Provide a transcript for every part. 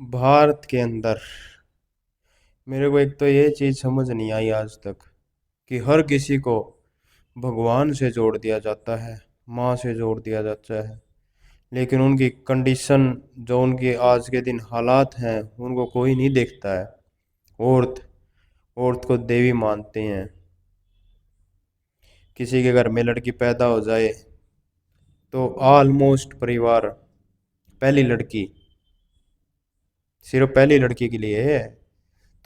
भारत के अंदर मेरे को एक तो ये चीज़ समझ नहीं आई आज तक कि हर किसी को भगवान से जोड़ दिया जाता है, माँ से जोड़ दिया जाता है, लेकिन उनकी कंडीशन, जो उनके आज के दिन हालात हैं, उनको कोई नहीं देखता है। औरत औरत को देवी मानते हैं। किसी के घर में लड़की पैदा हो जाए तो ऑलमोस्ट परिवार पहली लड़की, सिर्फ पहली लड़की के लिए है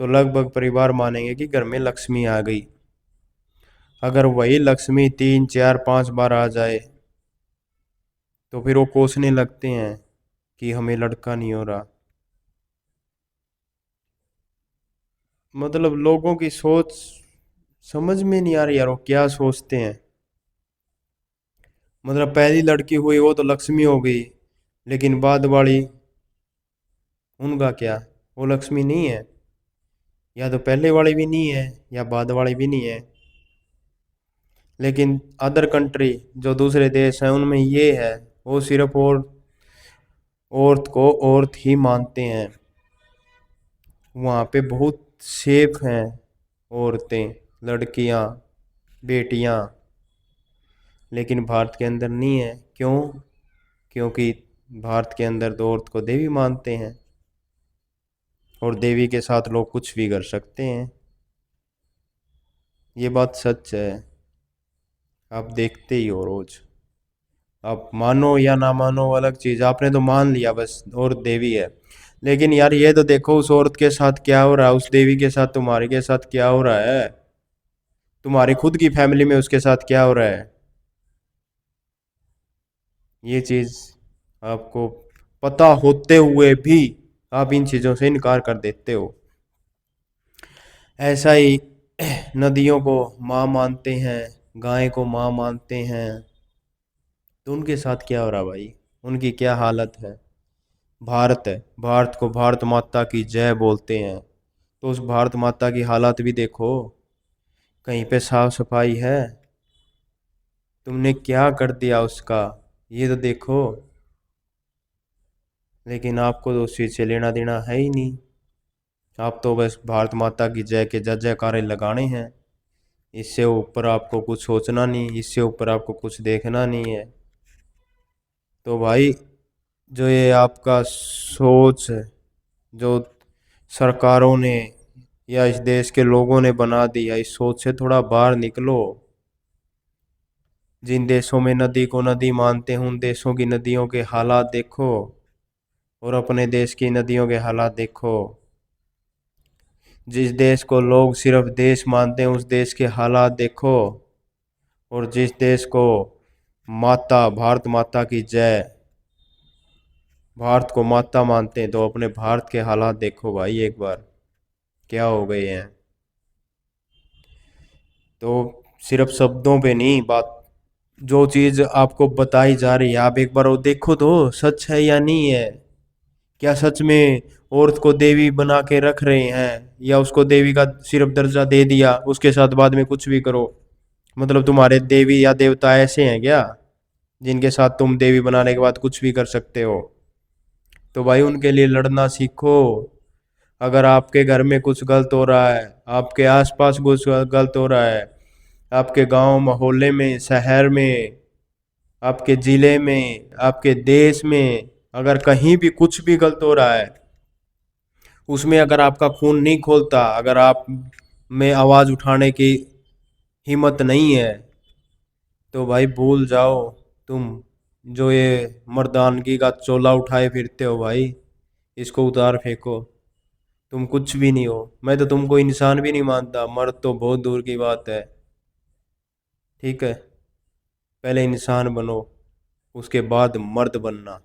तो लगभग परिवार मानेंगे कि घर में लक्ष्मी आ गई। अगर वही लक्ष्मी 3 4 5 बार आ जाए तो फिर वो कोसने लगते हैं कि हमें लड़का नहीं हो रहा। मतलब लोगों की सोच समझ में नहीं आ रही यार, वो क्या सोचते हैं। मतलब पहली लड़की हुई वो तो लक्ष्मी हो गई, लेकिन बाद वाली, उनका क्या? वो लक्ष्मी नहीं है। या तो पहले वाली भी नहीं है या बाद वाली भी नहीं है। लेकिन अदर कंट्री, जो दूसरे देश हैं, उनमें ये है, वो सिर्फ और औरत को औरत ही मानते हैं। वहाँ पे बहुत सेफ हैं औरतें, लड़कियाँ, बेटियाँ। लेकिन भारत के अंदर नहीं है। क्यों? क्योंकि भारत के अंदर तो औरत को देवी मानते हैं, और देवी के साथ लोग कुछ भी कर सकते हैं। ये बात सच है। आप देखते ही हो रोज। आप मानो या ना मानो अलग चीज, आपने तो मान लिया बस औरत देवी है। लेकिन यार ये तो देखो उस औरत के साथ क्या हो रहा है, उस देवी के साथ तुम्हारे के साथ क्या हो रहा है, तुम्हारी खुद की फैमिली में उसके साथ क्या हो रहा है। ये चीज आपको पता होते हुए भी आप इन चीजों से इनकार कर देते हो। ऐसा ही नदियों को माँ मानते हैं, गाय को माँ मानते हैं, तो उनके साथ क्या हो रहा भाई? उनकी क्या हालत है? भारत है, भारत को भारत माता की जय बोलते हैं, तो उस भारत माता की हालत भी देखो। कहीं पे साफ सफाई है? तुमने क्या कर दिया उसका, ये तो देखो। लेकिन आपको तो उस चीज से लेना देना है ही नहीं। आप तो बस भारत माता की जय के जय जयकारे लगाने हैं। इससे ऊपर आपको कुछ सोचना नहीं, इससे ऊपर आपको कुछ देखना नहीं है। तो भाई, जो ये आपका सोच है, जो सरकारों ने या इस देश के लोगों ने बना दिया, इस सोच से थोड़ा बाहर निकलो। जिन देशों में नदी को नदी मानते हैं, उन देशों की नदियों के हालात देखो, और अपने देश की नदियों के हालात देखो। जिस देश को लोग सिर्फ देश मानते हैं, उस देश के हालात देखो। और जिस देश को माता, भारत माता की जय, भारत को माता मानते हैं, तो अपने भारत के हालात देखो भाई एक बार, क्या हो गए हैं। तो सिर्फ शब्दों पे नहीं बात, जो चीज आपको बताई जा रही है आप एक बार वो देखो तो सच है या नहीं है। क्या सच में औरत को देवी बना के रख रहे हैं, या उसको देवी का सिर्फ दर्जा दे दिया, उसके साथ बाद में कुछ भी करो? मतलब तुम्हारे देवी या देवता ऐसे हैं क्या, जिनके साथ तुम देवी बनाने के बाद कुछ भी कर सकते हो? तो भाई उनके लिए लड़ना सीखो। अगर आपके घर में कुछ गलत हो रहा है, आपके आसपास कुछ गलत हो रहा है, आपके गांव मोहल्ले में, शहर में, आपके जिले में, आपके देश में, अगर कहीं भी कुछ भी गलत हो रहा है, उसमें अगर आपका खून नहीं खोलता, अगर आप में आवाज उठाने की हिम्मत नहीं है, तो भाई भूल जाओ। तुम जो ये मर्दानगी का चोला उठाए फिरते हो भाई, इसको उतार फेंको। तुम कुछ भी नहीं हो। मैं तो तुमको इंसान भी नहीं मानता, मर्द तो बहुत दूर की बात है। ठीक है, पहले इंसान बनो, उसके बाद मर्द बनना।